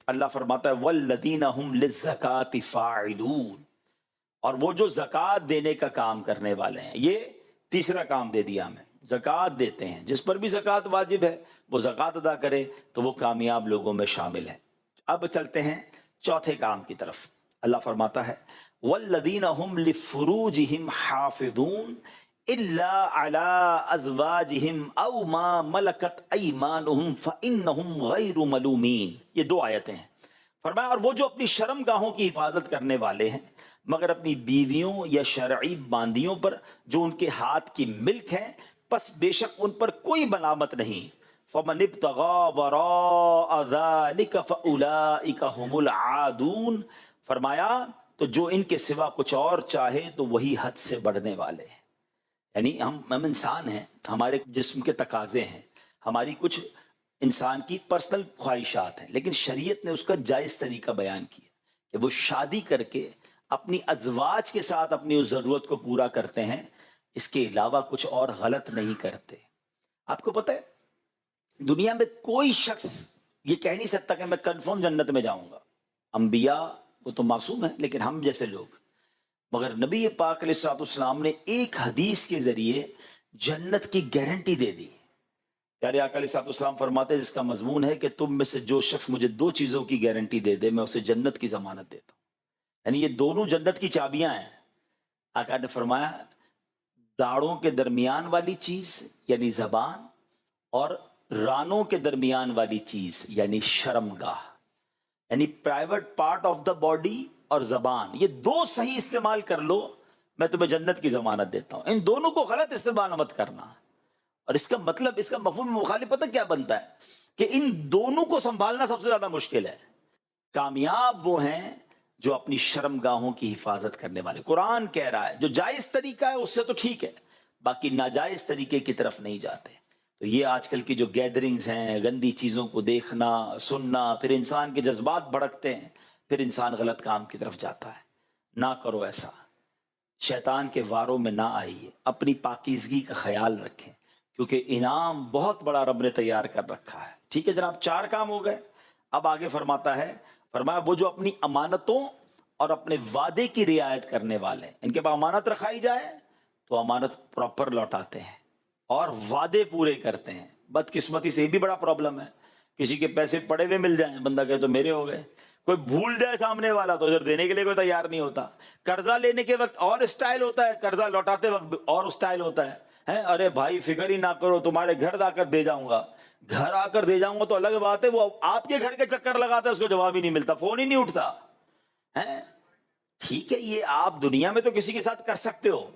اللہ فرماتا ہے والذین هم للزکاة فاعلون، اور وہ جو زکوٰۃ دینے کا کام کرنے والے ہیں، یہ تیسرا کام دے دیا ہمیں، زکوٰۃ دیتے ہیں، جس پر بھی زکوٰۃ واجب ہے وہ زکوٰۃ ادا کرے تو وہ کامیاب لوگوں میں شامل ہے۔ اب چلتے ہیں چوتھے کام کی طرف۔ اللہ فرماتا ہے والذین هم لفروجهم حافظون الا علی ازواجہم او ما ملکت ایمانہم فانہم غیر ملومین۔ یہ دو آیتیں ہیں۔ فرمایا اور وہ جو اپنی شرم گاہوں کی حفاظت کرنے والے ہیں مگر اپنی بیویوں یا شرعی باندیوں پر جو ان کے ہاتھ کی ملک ہیں، پس بے شک ان پر کوئی ملامت نہیں۔ فمن ابتغى وراء ذلك فاولئک هم العادون۔ فرمایا تو جو ان کے سوا کچھ اور چاہے تو وہی حد سے بڑھنے والے ہیں۔ یعنی ہم انسان ہیں، ہمارے جسم کے تقاضے ہیں، ہماری کچھ انسان کی پرسنل خواہشات ہیں، لیکن شریعت نے اس کا جائز طریقہ بیان کیا کہ وہ شادی کر کے اپنی ازواج کے ساتھ اپنی اس ضرورت کو پورا کرتے ہیں، اس کے علاوہ کچھ اور غلط نہیں کرتے۔ آپ کو پتہ ہے دنیا میں کوئی شخص یہ کہہ نہیں سکتا کہ میں کنفرم جنت میں جاؤں گا۔ انبیاء وہ تو معصوم ہیں، لیکن ہم جیسے لوگ، مگر نبی پاک علیہ الصلوۃ والسلام نے ایک حدیث کے ذریعے جنت کی گارنٹی دے دی۔ پیارے آقا علیہ الصلوۃ والسلام فرماتے ہیں جس کا مضمون ہے کہ تم میں سے جو شخص مجھے دو چیزوں کی گارنٹی دے دے میں اسے جنت کی ضمانت دیتا ہوں۔ یعنی یہ دونوں جنت کی چابیاں ہیں۔ آقا نے فرمایا داڑھوں کے درمیان والی چیز یعنی زبان، اور رانوں کے درمیان والی چیز یعنی شرمگاہ، یعنی private part of the body اور زبان، یہ دو صحیح استعمال کر لو میں تمہیں جنت کی ضمانت دیتا ہوں۔ ان دونوں کو غلط استعمال مت کرنا۔ اور اس کا مطلب، اس کا مفہوم مخالف پتہ کیا بنتا ہے کہ ان دونوں کو سنبھالنا سب سے زیادہ مشکل ہے۔ کامیاب وہ ہیں جو اپنی شرمگاہوں کی حفاظت کرنے والے۔ قرآن کہہ رہا ہے جو جائز طریقہ ہے اس سے تو ٹھیک ہے، باقی ناجائز طریقے کی طرف نہیں جاتے۔ تو یہ آج کل کی جو گیدرنگز ہیں، گندی چیزوں کو دیکھنا سننا، پھر انسان کے جذبات بھڑکتے ہیں، پھر انسان غلط کام کی طرف جاتا ہے۔ نہ کرو ایسا، شیطان کے واروں میں نہ آئیے، اپنی پاکیزگی کا خیال رکھیں، کیونکہ انعام بہت بڑا رب نے تیار کر رکھا ہے۔ ٹھیک ہے جناب، 4 کام ہو گئے۔ اب آگے فرماتا ہے، فرمایا وہ جو اپنی امانتوں اور اپنے وعدے کی رعایت کرنے والے ہیں، ان کے پاس امانت رکھائی جائے تو امانت پراپر لوٹاتے ہیں اور وعدے پورے کرتے ہیں۔ بدقسمتی سے یہ بھی بڑا پرابلم ہے، کسی کے پیسے پڑے ہوئے مل جائیں، بندہ کہے تو میرے ہو گئے، کوئی بھول جائے سامنے والا تو ادھر دینے کے لیے کوئی تیار نہیں ہوتا۔ قرضہ لینے کے وقت اور اسٹائل ہوتا ہے، قرضہ لوٹاتے وقت اور اسٹائل ہوتا ہے۔ ارے بھائی فکر ہی نہ کرو، تمہارے گھر آ کر دے جاؤں گا، گھر آ کر دے جاؤں گا تو الگ بات ہے، وہ آپ کے گھر کے چکر لگاتا ہے، اس کو جواب ہی نہیں ملتا، فون ہی نہیں اٹھتا ہے۔ ٹھیک ہے یہ آپ دنیا میں تو کسی کے ساتھ کر سکتے ہو،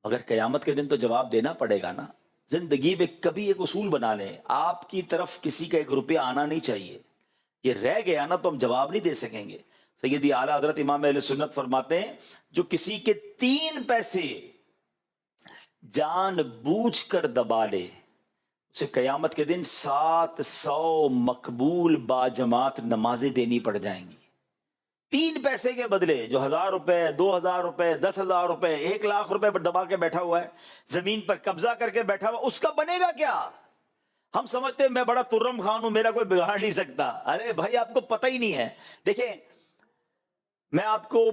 مگر قیامت کے دن تو جواب دینا پڑے گا نا۔ زندگی میں کبھی ایک اصول بنا لیں، آپ کی طرف کسی کا 1 روپیہ آنا نہیں چاہیے، یہ رہ گیا نا تو ہم جواب نہیں دے سکیں گے۔ سیدی اعلیٰ حضرت امام اہل سنت فرماتے ہیں جو کسی کے 3 پیسے جان بوجھ کر دبا لے اسے قیامت کے دن 700 مقبول باجماعت نمازیں دینی پڑ جائیں گی۔ 3 پیسے کے بدلے جو 1000 روپے، 2000 روپے، 10,000 روپے، 1,00,000 روپے پر دبا کے بیٹھا ہوا ہے، زمین پر قبضہ کر کے بیٹھا ہوا، اس کا بنے گا کیا؟ ہم سمجھتے ہیں میں بڑا ترم خان ہوں، میرا کوئی بگاڑ نہیں سکتا۔ ارے بھائی آپ کو پتہ ہی نہیں ہے۔ دیکھیں میں آپ کو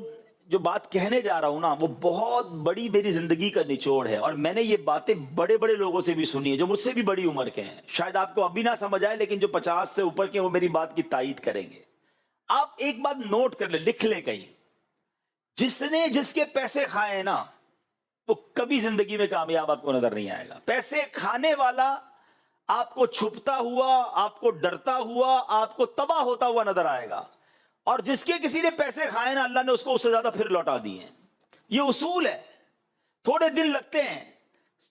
جو بات کہنے جا رہا ہوں نا وہ بہت بڑی میری زندگی کا نچوڑ ہے، اور میں نے یہ باتیں بڑے بڑے لوگوں سے بھی سنی ہیں جو مجھ سے بھی بڑی عمر کے ہیں۔ شاید آپ کو ابھی نہ سمجھ آئے، لیکن جو 50 سے اوپر کے وہ میری بات کی تائید کریں گے۔ آپ ایک بات نوٹ کر لیں، لکھ لیں کہیں، جس نے جس کے پیسے کھائے نا وہ کبھی زندگی میں کامیاب آپ کو نظر نہیں آئے گا۔ پیسے کھانے والا آپ کو چھپتا ہوا، آپ کو ڈرتا ہوا، آپ کو تباہ ہوتا ہوا نظر آئے گا، اور جس کے کسی نے پیسے کھائے نا اللہ نے اس کو اس سے زیادہ پھر لوٹا دیے ہیں۔ یہ اصول ہے، تھوڑے دن لگتے ہیں،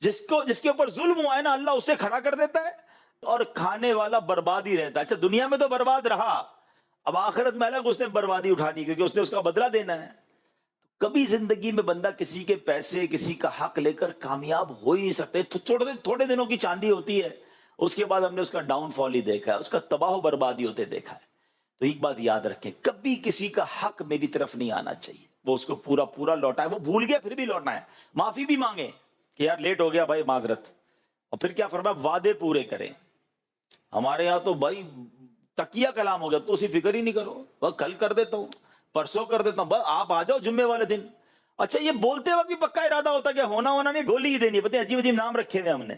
جس کے اوپر ظلم ہوا ہے نا اللہ اسے کھڑا کر دیتا ہے، اور کھانے والا برباد ہی رہتا ہے۔ اچھا دنیا میں تو برباد رہا، اب آخرت میں الگ اس نے بربادی اٹھانی کیونکہ اس نے اس کا بدلہ دینا ہے۔ کبھی زندگی میں بندہ کسی کے پیسے، کسی کا حق لے کر کامیاب ہو ہی نہیں سکتے۔ تھوڑے دنوں کی چاندی ہوتی ہے، اس کے بعد ہم نے اس کا ڈاؤن فال ہی دیکھا ہے، اس کا تباہ و بربادی ہوتے دیکھا ہے۔ تو ایک بات یاد رکھیں، کبھی کسی کا حق میری طرف نہیں آنا چاہیے، وہ اس کو پورا پورا لوٹائے، وہ بھول گیا پھر بھی لوٹنا ہے، معافی بھی مانگے کہ یار لیٹ ہو گیا بھائی معذرت، اور پھر کیا فرمایا وعدے پورے کریں۔ ہمارے یہاں تو بھائی تکیہ کلام ہو گیا تو اسی فکر ہی نہیں کرو، بس کل کر دیتا ہوں، پرسوں کر دیتا ہوں، بس آپ آ جاؤ جمعے والے دن۔ اچھا یہ بولتے وقت بھی پکا ارادہ ہوتا کہ ہونا نہیں، گولی ہی دینی ہے، پتہ ہے عجیب عجیب نام رکھے ہوئے ہم نے۔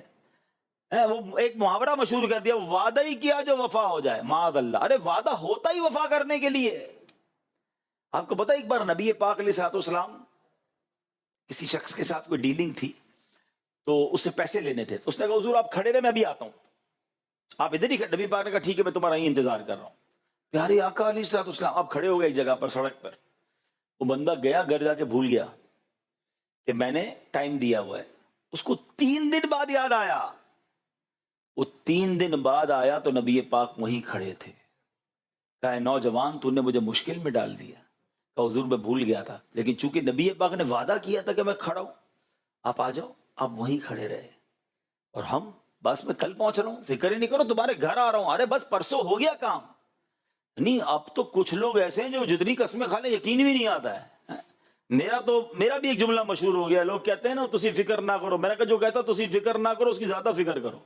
وہ ایک محاورہ مشہور کر دیا، وعدہ ہی کیا جو وفا ہو جائے، معاذ اللہ۔ ارے وعدہ ہوتا ہی وفا کرنے کے لیے۔ آپ کو پتہ ایک بار نبی پاک علیہ الصلوۃ والسلام کسی شخص کے ساتھ کوئی ڈیلنگ تھی تو اس سے پیسے لینے تھے، تو اس نے کہا حضور آپ کھڑے رہے میں ابھی آتا ہوں، آپ ادھر ہی نبی پاک نے کہا ٹھیک ہے میں تمہارا ہی انتظار کر رہا ہوں۔ پیارے آقا علیہ الصلوۃ والسلام آپ کھڑے ہو گئے ایک جگہ پر، سڑک پر۔ وہ بندہ گیا گھر جا کے بھول گیا کہ میں نے ٹائم دیا ہوا ہے۔ اس کو 3 دن بعد یاد آیا، وہ 3 دن بعد آیا تو نبی پاک وہیں کھڑے تھے۔ کہا نوجوان تو نے مجھے مشکل میں ڈال دیا۔ کہا حضور میں بھول گیا تھا، لیکن چونکہ نبی پاک نے وعدہ کیا تھا کہ میں کھڑا ہوں، آپ آ جاؤ۔ آپ وہیں کھڑے رہے، اور ہم بس میں کل پہنچ رہا ہوں، فکر ہی نہیں کرو تمہارے گھر آ رہا ہوں۔ ارے بس پرسوں ہو گیا کام۔ نہیں اب تو کچھ لوگ ایسے ہیں جو جتنی قسمیں کھا لیں یقین بھی نہیں آتا ہے۔ میرا بھی ایک جملہ مشہور ہو گیا، لوگ کہتے ہیں نا تسی فکر نہ کرو، میں نے کہا جو کہتا تسی فکر نہ کرو اس کی زیادہ فکر کرو۔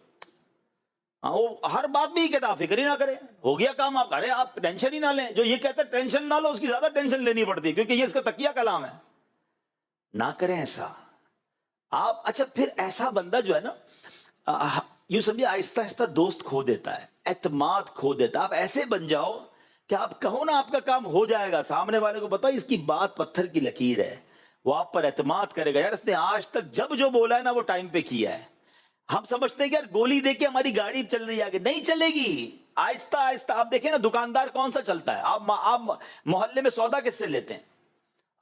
ہاں وہ ہر بات میں ہی کہتا آپ فکر ہی نہ کریں، ہو گیا کام آپ، ارے آپ ٹینشن ہی نہ لیں۔ جو یہ کہتا ہے ٹینشن نہ لو اس کی زیادہ ٹینشن لینی پڑتی ہے، کیونکہ یہ اس کا تکیہ کلام ہے۔ نہ کریں ایسا آپ۔ اچھا پھر ایسا بندہ جو ہے نا یوں سمجھے آہستہ آہستہ دوست کھو دیتا ہے، اعتماد کھو دیتا ہے۔ آپ ایسے بن جاؤ کہ آپ کہو نا آپ کا کام ہو جائے گا، سامنے والے کو پتا اس کی بات پتھر کی لکیر ہے، وہ آپ پر اعتماد کرے گا۔ یار اس نے آج تک جب جو بولا ہے نا وہ ٹائم پہ کیا ہے۔ ہم سمجھتے ہیں کہ یار گولی دے کے ہماری گاڑی چل رہی ہے آگے، نہیں چلے گی، آہستہ آہستہ۔ آپ دیکھیں نا دکاندار کون سا چلتا ہے، آپ محلے میں سودا کس سے لیتے ہیں؟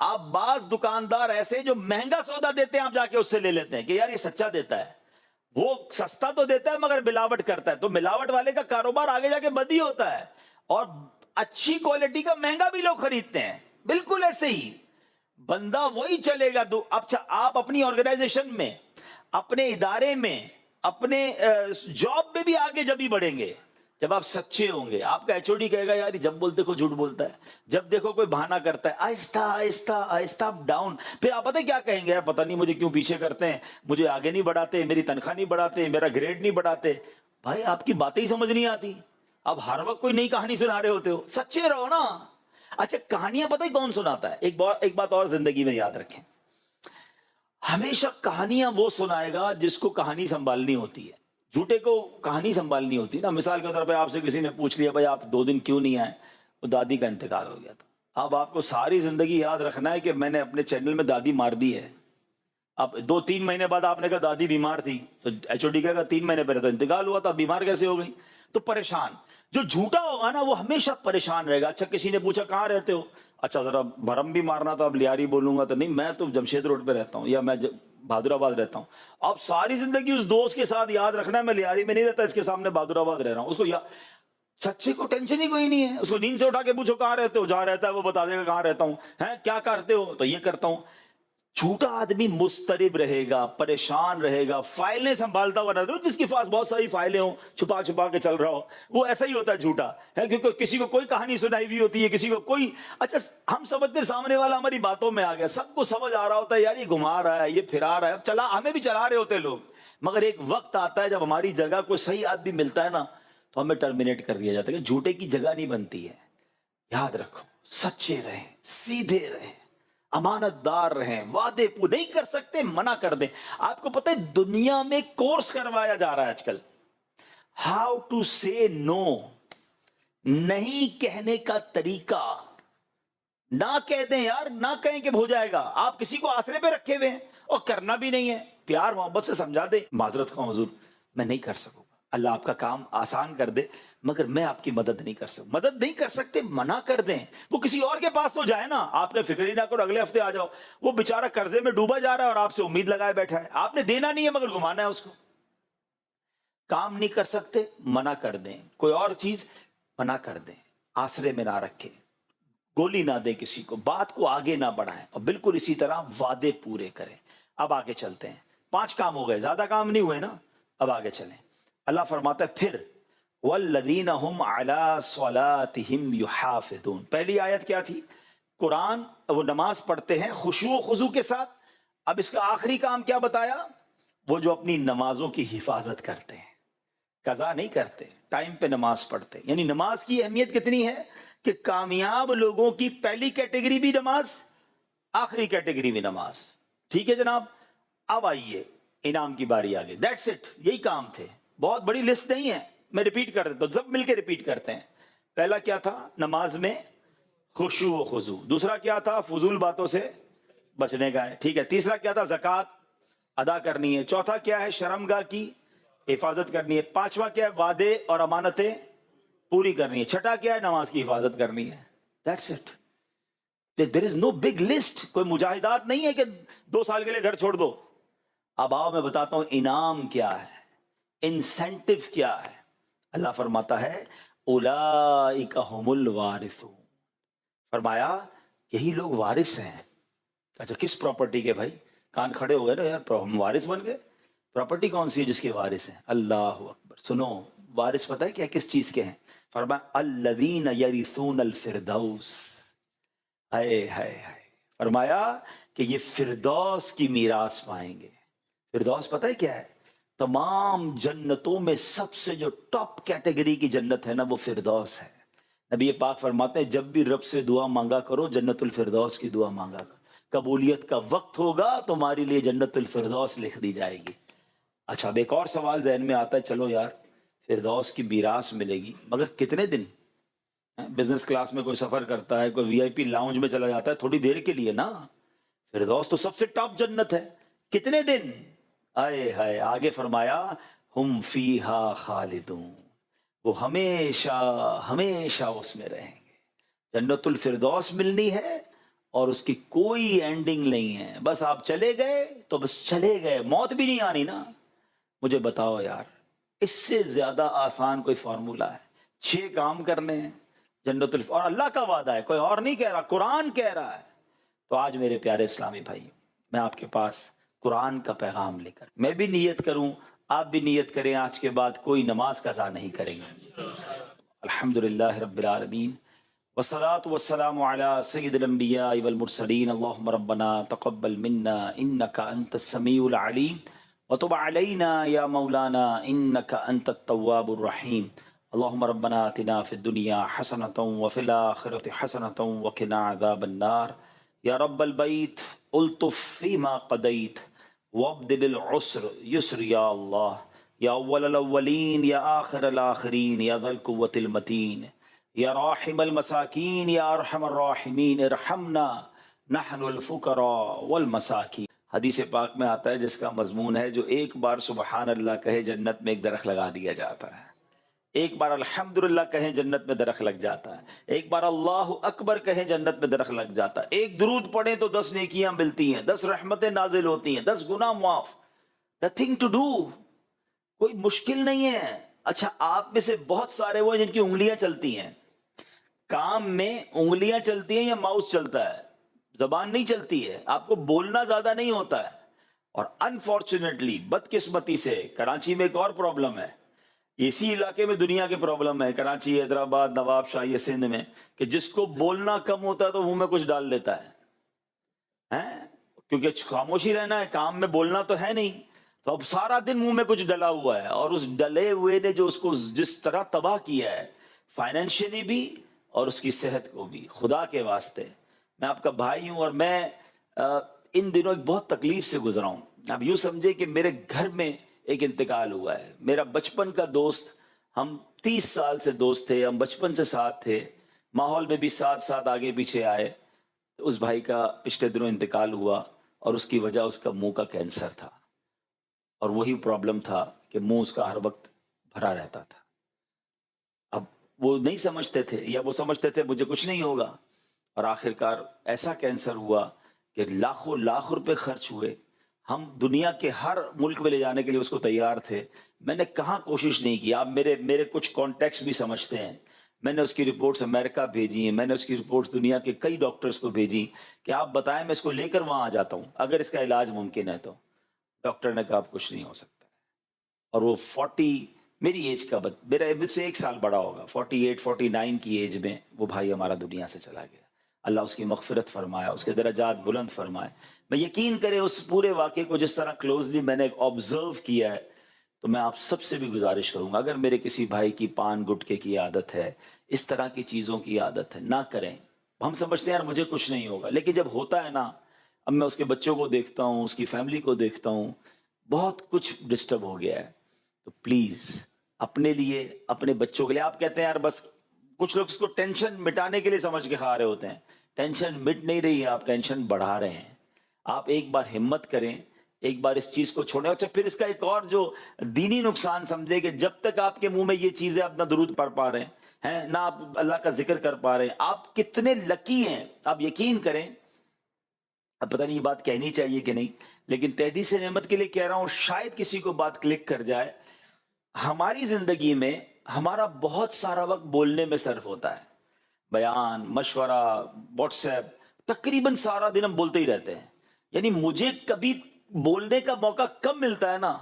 آپ بعض دکاندار ایسے جو مہنگا سودا دیتے ہیں آپ جا کے اس سے لے لیتے ہیں کہ یار یہ سچا دیتا ہے، وہ سستا تو دیتا ہے مگر ملاوٹ کرتا ہے، تو ملاوٹ والے کا کاروبار آگے جا کے بد ہی ہوتا ہے، اور اچھی کوالٹی کا مہنگا بھی لوگ خریدتے ہیں۔ بالکل ایسے ہی بندہ وہی چلے گا۔ اچھا آپ اپنی آرگنائزیشن میں، اپنے ادارے میں، اپنے جاب میں بھی آگے جب ہی بڑھیں گے جب آپ سچے ہوں گے۔ آپ کا ایچ او ڈی کہے گا یار جب بول دیکھو جھوٹ بولتا ہے، جب دیکھو کوئی بہانہ کرتا ہے، آہستہ آہستہ آہستہ ڈاؤن۔ پھر آپ پتہ کیا کہیں گے، یار پتہ نہیں مجھے کیوں پیچھے کرتے ہیں، مجھے آگے نہیں بڑھاتے، میری تنخواہ نہیں بڑھاتے، میرا گریڈ نہیں بڑھاتے۔ بھائی آپ کی باتیں ہی سمجھ نہیں آتی، آپ ہر وقت کوئی نئی کہانی سنا رہے ہوتے ہو، سچے رہو نا۔ اچھا کہانیاں پتہ ہی کون سناتا ہے؟ ایک بات اور زندگی میں یاد رکھیں، ہمیشہ کہانیاں وہ سنائے گا جس کو کہانی سنبھالنی ہوتی ہے، جھوٹے کو کہانی سنبھالنی ہوتی ہے نا۔ مثال کے طور پہ آپ سے کسی نے پوچھ لیا بھائی آپ 2 دن کیوں نہیں آئے، وہ دادی کا انتقال ہو گیا تھا۔ اب آپ کو ساری زندگی یاد رکھنا ہے کہ میں نے اپنے چینل میں دادی مار دی ہے۔ اب 2-3 مہینے بعد آپ نے کہا دادی بیمار تھی، تو ایچ او ڈی کہے گا 3 مہینے پہلے تو انتقال ہوا تھا، بیمار کیسے ہو گئی؟ تو پریشان۔ جو جھوٹا ہوگا نا وہ ہمیشہ پریشان رہے گا۔ اچھا کسی نے پوچھا کہاں رہتے ہو، اچھا ذرا بھرم بھی مارنا تھا، اب لیاری بولوں گا تو نہیں، میں تو جمشید روڈ پہ رہتا ہوں یا میں بہادر آباد رہتا ہوں۔ اب ساری زندگی اس دوست کے ساتھ یاد رکھنا ہے میں لیاری میں نہیں رہتا، اس کے سامنے بہادر آباد رہ رہا ہوں۔ اس کو سچے کو ٹینشن ہی کوئی نہیں ہے، اس کو نیند سے اٹھا کے پوچھو کہاں رہتے ہو، جہاں رہتا ہے وہ بتا دے گا کہاں رہتا ہوں، ہیں کیا کرتے ہو تو یہ کرتا ہوں۔ جھوٹا آدمی مضطرب رہے گا، پریشان رہے گا، فائلیں سنبھالتا ہوا رہتا ہے۔ جس کے پاس بہت ساری فائلیں ہوں، چھپا چھپا کے چل رہا ہو، وہ ایسا ہی ہوتا ہے جھوٹا ہے، کیونکہ کسی کو کوئی کہانی سنائی ہوئی ہوتی ہے، کسی کو کوئی۔ اچھا ہم سمجھتے سامنے والا ہماری باتوں میں آ گیا، سب کو سمجھ آ رہا ہوتا ہے یار یہ گھما رہا ہے، یہ پھرا رہا ہے، چلا ہمیں بھی چلا رہے ہوتے ہیں لوگ، مگر ایک وقت آتا ہے جب ہماری جگہ کوئی صحیح آدمی ملتا ہے نا تو ہمیں ٹرمینیٹ کر دیا جاتا ہے کہ جھوٹے کی جگہ نہیں بنتی ہے۔ یاد رکھو سچے رہیں، سیدھے رہیں، امانت دار رہیں، وعدے پورے نہیں کر سکتے منع کر دیں۔ آپ کو پتہ ہے دنیا میں کورس کروایا جا رہا ہے آج کل، ہاؤ ٹو سے نو، نہیں کہنے کا طریقہ۔ نہ کہہ دیں یار، نہ کہیں کہ ہو جائے گا۔ آپ کسی کو آسرے پہ رکھے ہوئے ہیں اور کرنا بھی نہیں ہے، پیار محبت سے سمجھا دیں، معذرت خواہ حضور میں نہیں کر سکوں گا، اللہ آپ کا کام آسان کر دے، مگر میں آپ کی مدد نہیں کر سکوں۔ مدد نہیں کر سکتے منع کر دیں، وہ کسی اور کے پاس تو جائے نا، آپ نے فکر ہی نہ کرو اگلے ہفتے آ جاؤ۔ وہ بیچارہ قرضے میں ڈوبا جا رہا ہے اور آپ سے امید لگائے بیٹھا ہے، آپ نے دینا نہیں ہے مگر گھمانا ہے اس کو۔ کام نہیں کر سکتے منع کر دیں، کوئی اور چیز منع کر دیں، آسرے میں نہ رکھیں، گولی نہ دیں کسی کو، بات کو آگے نہ بڑھائیں، اور بالکل اسی طرح وعدے پورے کریں۔ اب آگے چلتے ہیں، 5 کام ہو گئے، زیادہ کام نہیں ہوئے نا، اب آگے چلیں۔ اللہ فرماتا ہے پھر والذین هم علی صلاتہم یحافظون۔ پہلی آیت کیا تھی؟ قرآن وہ نماز پڑھتے ہیں خشوع و خضوع کے ساتھ۔ اب اس کا آخری کام کیا بتایا؟ وہ جو اپنی نمازوں کی حفاظت کرتے ہیں، قضا نہیں کرتے، ٹائم پہ نماز پڑھتے ہیں. یعنی نماز کی اہمیت کتنی ہے کہ کامیاب لوگوں کی پہلی کیٹیگری بھی نماز، آخری کیٹیگری بھی نماز. ٹھیک ہے جناب. اب آئیے انعام کی باری آگے. دیٹس اٹ، یہی کام تھے. بہت بڑی لسٹ نہیں ہے، میں ریپیٹ کر دیتا ہوں، سب مل کے ریپیٹ کرتے ہیں. پہلا کیا تھا؟ نماز میں خشوع و خضوع. دوسرا کیا تھا؟ فضول باتوں سے بچنے کا ہے. ٹھیک ہے. تیسرا کیا تھا؟ زکوٰۃ ادا کرنی ہے. چوتھا کیا ہے؟ شرمگاہ کی حفاظت کرنی ہے. پانچواں کیا ہے؟ وعدے اور امانتیں پوری کرنی ہے. چھٹا کیا ہے؟ نماز کی حفاظت کرنی ہے. That's it. There is no big list. کوئی مجاہدات نہیں ہے کہ 2 سال کے لیے گھر چھوڑ دو. اب آؤ میں بتاتا ہوں انعام کیا ہے، انسینٹو کیا ہے. اللہ فرماتا ہے اولئک هم الوارثون. فرمایا یہی لوگ وارث ہیں. اچھا کس پراپرٹی کے بھائی؟ کان کھڑے ہو گئے نا یار، ہم وارث بن گئے. پراپرٹی کون سی ہے جس کے وارث ہیں؟ اللہ اکبر. سنو، وارث پتہ ہے کیا کس چیز کے ہیں؟ فرمایا الذین یرثون الفردوس. ہائے ہائے ہائے. فرمایا کہ یہ فردوس کی میراث پائیں گے. فردوس پتہ ہے کیا ہے؟ تمام جنتوں میں سب سے جو ٹاپ کیٹیگری کی جنت ہے نا، وہ فردوس ہے. نبی پاک فرماتے ہیں جب بھی رب سے دعا مانگا کرو جنت الفردوس کی دعا مانگا کرو. قبولیت کا وقت ہوگا تمہاری لیے جنت الفردوس لکھ دی جائے گی. اچھا اب ایک اور سوال ذہن میں آتا ہے، چلو یار فردوس کی میراث ملے گی مگر کتنے دن؟ بزنس کلاس میں کوئی سفر کرتا ہے، کوئی وی آئی پی لاؤنج میں چلا جاتا ہے، تھوڑی دیر کے لیے نا. فردوس تو سب سے ٹاپ جنت ہے. کتنے دن؟ آئے ہائے. آگے فرمایا ہم فیہا خالدون. وہ ہمیشہ ہمیشہ اس میں رہیں گے. جنت الفردوس ملنی ہے اور اس کی کوئی اینڈنگ نہیں ہے. بس آپ چلے گئے تو بس چلے گئے، موت بھی نہیں آنی نا. مجھے بتاؤ یار اس سے زیادہ آسان کوئی فارمولا ہے؟ 6 کام کرنے ہیں جنت اور اللہ کا وعدہ ہے، کوئی اور نہیں کہہ رہا، قرآن کہہ رہا ہے. تو آج میرے پیارے اسلامی بھائی، میں آپ کے پاس قرآن کا پیغام لے کر، میں بھی نیت کروں، آپ بھی نیت کریں، آج کے بعد کوئی نماز قضا نہیں کریں گے. الحمدللہ رب العالمین والصلاة والسلام على سید الانبیاء والمرسلین. اللہم ربنا تقبل منا انک انت السمیع العلیم وتب علینا یا مولانا انک انت التواب الرحیم. اللہم ربنا آتنا فی الدنیا حسنۃ وفی الآخرۃ حسنۃ وقنا عذاب النار. یا رب البیت الطف فیما قضیت وابدل العسر یسر یا اللہ. یا اول الاولین یا آخر الآخرین یا ذا القوة المتین یا راحم المساکین یا ارحم الراحمین ارحمنا نحن الفقراء والمساکین. حدیث پاک میں آتا ہے جس کا مضمون ہے جو ایک بار سبحان اللہ کہے جنت میں ایک درخت لگا دیا جاتا ہے. ایک بار الحمدللہ کہیں جنت میں درخت لگ جاتا ہے. ایک بار اللہ اکبر کہیں جنت میں درخت لگ جاتا ہے. ایک درود پڑھیں تو 10 نیکیاں ملتی ہیں، 10 رحمتیں نازل ہوتی ہیں، 10 گناہ معاف. نتھنگ ٹو ڈو، کوئی مشکل نہیں ہے. اچھا آپ میں سے بہت سارے وہ جن کی انگلیاں چلتی ہیں، کام میں انگلیاں چلتی ہیں یا ماؤس چلتا ہے؟ زبان نہیں چلتی ہے. آپ کو بولنا زیادہ نہیں ہوتا ہے. اور انفارچونیٹلی بدقسمتی سے کراچی میں ایک اور پرابلم ہے، اسی علاقے میں دنیا کے پرابلم ہے، کراچی، حیدرآباد، نواب شاہی سندھ میں، کہ جس کو بولنا کم ہوتا ہے تو منہ میں کچھ ڈال دیتا ہے، کیونکہ خاموشی رہنا ہے، کام میں بولنا تو ہے نہیں، تو اب سارا دن منہ میں کچھ ڈلا ہوا ہے. اور اس ڈلے ہوئے نے جو اس کو جس طرح تباہ کیا ہے فائنینشلی بھی اور اس کی صحت کو بھی. خدا کے واسطے میں آپ کا بھائی ہوں اور میں ان دنوں ایک بہت تکلیف سے گزرا ہوں. اب یوں سمجھے کہ میرے گھر میں ایک انتقال ہوا ہے. میرا بچپن کا دوست، ہم 30 سال سے دوست تھے، ہم بچپن سے ساتھ تھے، ماحول میں بھی ساتھ ساتھ آگے پیچھے آئے. اس بھائی کا پچھلے دنوں انتقال ہوا اور اس کی وجہ اس کا منہ کا کینسر تھا. اور وہی پرابلم تھا کہ منہ اس کا ہر وقت بھرا رہتا تھا. اب وہ نہیں سمجھتے تھے، یا وہ سمجھتے تھے مجھے کچھ نہیں ہوگا، اور آخرکار ایسا کینسر ہوا کہ لاکھوں لاکھ روپے خرچ ہوئے. ہم دنیا کے ہر ملک میں لے جانے کے لیے اس کو تیار تھے. میں نے کہاں کوشش نہیں کی. آپ میرے کچھ کانٹیکٹس بھی سمجھتے ہیں. میں نے اس کی رپورٹس امریکہ بھیجی ہیں، میں نے اس کی رپورٹس دنیا کے کئی ڈاکٹرز کو بھیجی کہ آپ بتائیں میں اس کو لے کر وہاں آ جاتا ہوں اگر اس کا علاج ممکن ہے تو. ڈاکٹر نے کہا اب کچھ نہیں ہو سکتا. اور وہ 40 میری ایج کا میرا مجھ سے 1 سال بڑا ہوگا، 48 49 کی ایج میں وہ بھائی ہمارا دنیا سے چلا گیا. اللہ اس کی مغفرت فرمایا، اس کے درجات بلند فرمائے. میں یقین کرے اس پورے واقعے کو جس طرح کلوزلی میں نے آبزرو کیا ہے تو میں آپ سب سے بھی گزارش کروں گا، اگر میرے کسی بھائی کی پان گٹکے کی عادت ہے، اس طرح کی چیزوں کی عادت ہے، نہ کریں۔ ہم سمجھتے ہیں یار مجھے کچھ نہیں ہوگا، لیکن جب ہوتا ہے نا، اب میں اس کے بچوں کو دیکھتا ہوں، اس کی فیملی کو دیکھتا ہوں، بہت کچھ ڈسٹرب ہو گیا ہے۔ تو پلیز اپنے لیے، اپنے بچوں کے لیے، آپ کہتے ہیں یار بس، کچھ لوگ اس کو ٹینشن مٹانے کے لیے سمجھ کے کھا رہے ہوتے ہیں، ٹینشن مٹ نہیں رہی ہے، آپ ٹینشن بڑھا رہے ہیں۔ آپ ایک بار ہمت کریں، ایک بار اس چیز کو چھوڑیں۔ اچھا، پھر اس کا ایک اور جو دینی نقصان سمجھے کہ جب تک آپ کے منہ میں یہ چیزیں، آپ نہ درود پڑھ پا رہے ہیں، نہ آپ اللہ کا ذکر کر پا رہے ہیں، آپ کتنے لکی ہیں۔ آپ یقین کریں، اب پتہ نہیں یہ بات کہنی چاہیے کہ نہیں، لیکن تحدیث نعمت کے لیے کہہ رہا ہوں، شاید کسی کو بات کلک کر جائے۔ ہماری زندگی میں ہمارا بہت سارا وقت بولنے میں صرف ہوتا ہے، بیان، مشورہ، واٹس ایپ، تقریباً سارا دن ہم بولتے ہی رہتے ہیں۔ یعنی مجھے کبھی بولنے کا موقع کم ملتا ہے نا،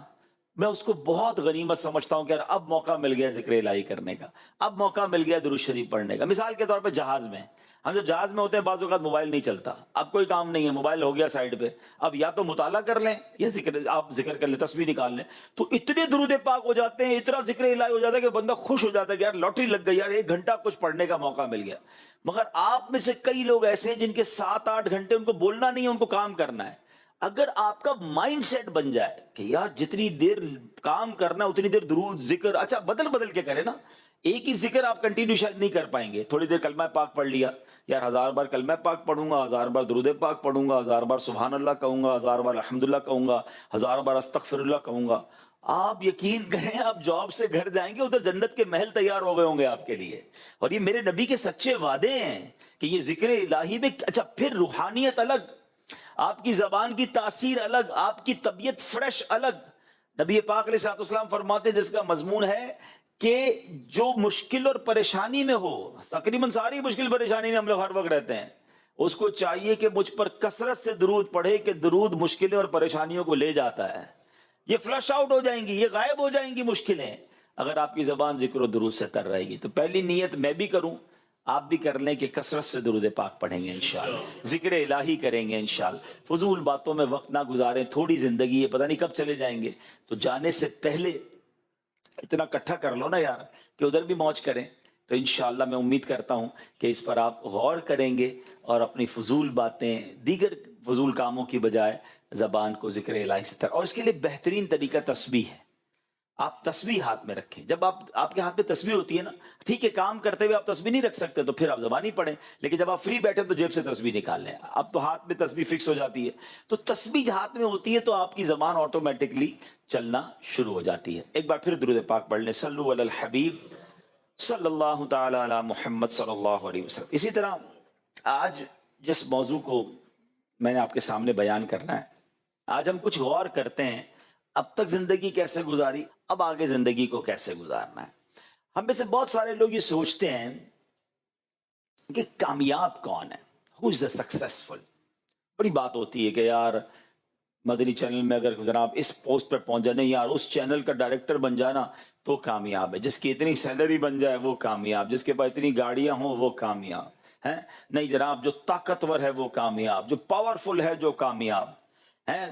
میں اس کو بہت غنیمت سمجھتا ہوں کہ یار اب موقع مل گیا ذکر الہی کرنے کا، اب موقع مل گیا درود شریف پڑھنے کا۔ مثال کے طور پہ جہاز میں، ہم جب جہاز میں ہوتے ہیں بعض اوقات موبائل نہیں چلتا، اب کوئی کام نہیں ہے، موبائل ہو گیا سائیڈ پہ، اب یا تو مطالعہ کر لیں یا آپ ذکر کر لیں، تسبیح نکال لیں، تو اتنے درود پاک ہو جاتے ہیں، اتنا ذکر الہی ہو جاتا ہے کہ بندہ خوش ہو جاتا ہے کہ یار لاٹری لگ گئی، یار 1 گھنٹہ کچھ پڑھنے کا موقع مل گیا۔ مگر آپ میں سے کئی لوگ ایسے ہیں جن کے 7-8 گھنٹے ان کو بولنا نہیں ہے، ان کو کام کرنا ہے۔ اگر آپ کا مائنڈ سیٹ بن جائے کہ یار جتنی دیر کام کرنا اتنی دیر درود ذکر، اچھا بدل بدل کے کرے نا، ایک ہی ذکر آپ کنٹینیو شاید نہیں کر پائیں گے۔ تھوڑی دیر کلمہ پاک پڑھ لیا، یار 1000 بار کلمہ پاک پڑھوں گا، 1000 بار درود پاک پڑھوں گا، 1000 بار سبحان اللہ کہوں گا، 1000 بار الحمدللہ کہوں گا، 1000 بار استغفر اللہ کہوں گا۔ آپ یقین کریں، آپ جاب سے گھر جائیں گے، ادھر جنت کے محل تیار ہو گئے ہوں گے آپ کے لیے۔ اور یہ میرے نبی کے سچے وعدے ہیں کہ یہ ذکر الہی میں، اچھا پھر روحانیت الگ، آپ کی زبان کی تاثیر الگ، آپ کی طبیعت فریش الگ۔ نبی پاک علیہ الصلوۃ والسلام فرماتے ہیں، جس کا مضمون ہے کہ جو مشکل اور پریشانی میں ہو، تقریباً ساری مشکل پریشانی میں ہم لوگ ہر وقت رہتے ہیں، اس کو چاہیے کہ مجھ پر کثرت سے درود پڑھے، کہ درود مشکلیں اور پریشانیوں کو لے جاتا ہے، یہ فلش آؤٹ ہو جائیں گی، یہ غائب ہو جائیں گی مشکلیں، اگر آپ کی زبان ذکر و درود سے تر رہے گی۔ تو پہلی نیت میں بھی کروں، آپ بھی کر لیں کہ کثرت سے درود پاک پڑھیں گے انشاءاللہ، ذکر الہی کریں گے انشاءاللہ، فضول باتوں میں وقت نہ گزاریں، تھوڑی زندگی ہے، پتہ نہیں کب چلے جائیں گے، تو جانے سے پہلے اتنا اکٹھا کر لو نا یار کہ ادھر بھی موج کریں۔ تو انشاءاللہ میں امید کرتا ہوں کہ اس پر آپ غور کریں گے اور اپنی فضول باتیں، دیگر فضول کاموں کی بجائے زبان کو ذکر الہی سے تر، اور اس کے لیے بہترین طریقہ تسبیح ہے۔ آپ تسبیح ہاتھ میں رکھیں، جب آپ کے ہاتھ میں تسبیح ہوتی ہے نا، ٹھیک ہے کام کرتے ہوئے آپ تسبیح نہیں رکھ سکتے تو پھر آپ زبانی پڑھیں، لیکن جب آپ فری بیٹھے تو جیب سے تسبیح نکال لیں، اب تو ہاتھ میں تسبیح فکس ہو جاتی ہے، تو تسبیح ہاتھ میں ہوتی ہے تو آپ کی زبان آٹومیٹکلی چلنا شروع ہو جاتی ہے۔ ایک بار پھر درود پاک پڑھ لیں، صلو علی الحبیب صلی اللہ تعالی علی محمد صلی اللہ علیہ وسلم۔ اسی طرح آج جس موضوع کو میں نے آپ کے سامنے بیان کرنا ہے، آج ہم کچھ غور کرتے ہیں، اب تک زندگی کیسے گزاری، اب آگے زندگی کو کیسے گزارنا ہے۔ ہم میں سے بہت سارے لوگ یہ سوچتے ہیں کہ کامیاب کون ہے، ہو از دا سکسیسفل۔ بڑی بات ہوتی ہے کہ یار مدنی چینل میں اگر جناب اس پوسٹ پہ پہنچ جائے، نہیں یار اس چینل کا ڈائریکٹر بن جائے نا تو کامیاب ہے، جس کی اتنی سیلری بن جائے وہ کامیاب، جس کے پاس اتنی گاڑیاں ہوں وہ کامیاب ہے، نہیں جناب جو طاقتور ہے وہ کامیاب، جو پاورفل ہے جو کامیاب ہے،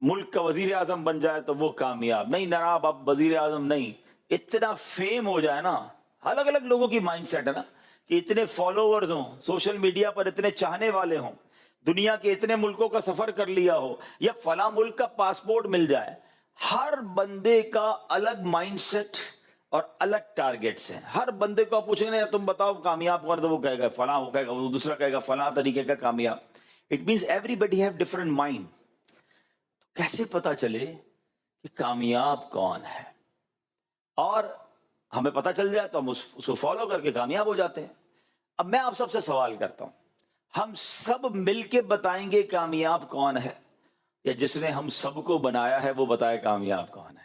ملک کا وزیر اعظم بن جائے تو وہ کامیاب، نہیں جناب اب وزیر اعظم نہیں، اتنا فیم ہو جائے نا۔ الگ الگ لوگوں کی مائنڈ سیٹ ہے نا، کہ اتنے فالوورز ہوں، سوشل میڈیا پر اتنے چاہنے والے ہوں، دنیا کے اتنے ملکوں کا سفر کر لیا ہو، یا فلاں ملک کا پاسپورٹ مل جائے۔ ہر بندے کا الگ مائنڈ سیٹ اور الگ ٹارگیٹس ہیں۔ ہر بندے کو آپ پوچھیں گے تم بتاؤ کامیاب کون، تو وہ کہے گا فلاں، وہ کہے گا، وہ دوسرا کہے گا فلاں طریقے کا کامیاب۔ It means everybody have different mind. کیسے پتا چلے کہ کامیاب کون ہے؟ اور ہمیں پتا چل جائے تو ہم اس کو فالو کر کے کامیاب ہو جاتے ہیں۔ اب میں آپ سب سے سوال کرتا ہوں، ہم سب مل کے بتائیں گے کامیاب کون ہے، یا جس نے ہم سب کو بنایا ہے وہ بتائے کامیاب کون ہے؟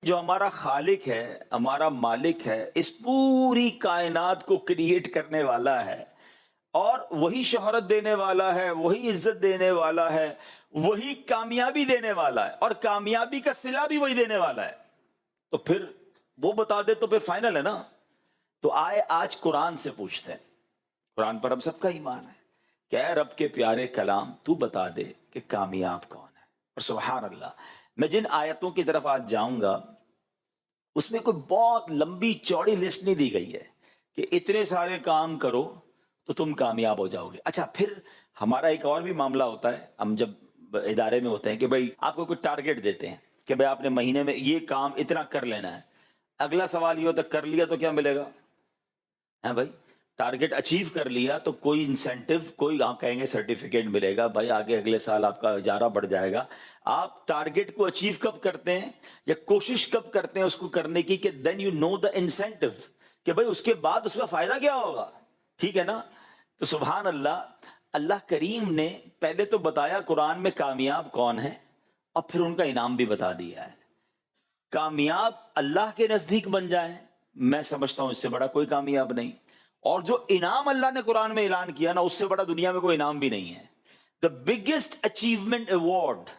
جو ہمارا خالق ہے، ہمارا مالک ہے، اس پوری کائنات کو کریٹ کرنے والا ہے، اور وہی شہرت دینے والا ہے، وہی عزت دینے والا ہے، وہی کامیابی دینے والا ہے، اور کامیابی کا صلہ بھی وہی دینے والا ہے، تو پھر وہ بتا دے تو پھر فائنل ہے نا۔ تو آئے آج قرآن سے پوچھتے ہیں، قرآن پر ہم سب کا ایمان ہے کہ اے رب کے پیارے کلام تو بتا دے کہ کامیاب کون ہے۔ اور سبحان اللہ، میں جن آیتوں کی طرف آج جاؤں گا اس میں کوئی بہت لمبی چوڑی لسٹ نہیں دی گئی ہے کہ اتنے سارے کام کرو تو تم کامیاب ہو جاؤ گے. اچھا پھر ہمارا ایک اور بھی معاملہ ہوتا ہے، ہم جب ادارے میں ہوتے ہیں کہ بھائی آپ کو کوئی ٹارگٹ دیتے ہیں کہ بھائی آپ نے مہینے میں یہ کام اتنا کر لینا ہے. اگلا سوال یہ ہوتا ہے کر لیا تو کیا ملے گا؟ ہاں بھائی، ٹارگٹ اچیو کر لیا تو کوئی انسینٹو، کوئی آپ کہیں گے سرٹیفکیٹ ملے گا بھائی، آگے اگلے سال آپ کا اجارہ بڑھ جائے گا. آپ ٹارگٹ کو اچیو کب کرتے ہیں یا کوشش کب کرتے ہیں اس کو کرنے کی کہ then you know the incentive کہ بھائی اس کے بعد اس کا فائدہ کیا ہوگا. ٹھیک ہے نا؟ تو سبحان اللہ، اللہ کریم نے پہلے تو بتایا قرآن میں کامیاب کون ہے اور پھر ان کا انعام بھی بتا دیا ہے. کامیاب اللہ کے نزدیک بن جائیں، میں سمجھتا ہوں اس سے بڑا کوئی کامیاب نہیں. اور جو انعام اللہ نے قرآن میں اعلان کیا نا، اس سے بڑا دنیا میں کوئی انعام بھی نہیں ہے. دا بگیسٹ اچیومنٹ ایوارڈ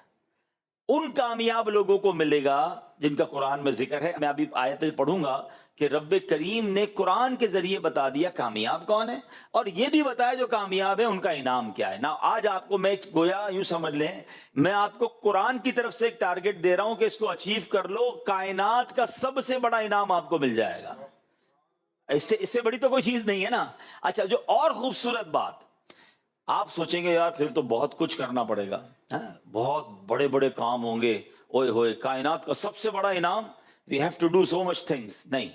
ان کامیاب لوگوں کو ملے گا جن کا قرآن میں ذکر ہے. میں ابھی آیتیں پڑھوں گا کہ رب کریم نے قرآن کے ذریعے بتا دیا کامیاب کون ہے، اور یہ بھی بتایا جو کامیاب ہے ان کا انعام کیا ہے. نا آج آپ کو میں گویا یوں سمجھ لیں، میں آپ کو قرآن کی طرف سے ایک ٹارگٹ دے رہا ہوں کہ اس کو اچیو کر لو، کائنات کا سب سے بڑا انعام آپ کو مل جائے گا. اس سے بڑی تو کوئی چیز نہیں ہے نا. اچھا، جو اور خوبصورت بات، آپ سوچیں گے یار پھر تو بہت کچھ کرنا پڑے گا، بہت بڑے بڑے کام ہوں گے، اوئے ہوئے کائنات کا سب سے بڑا انعام، we have to do so much things. نہیں،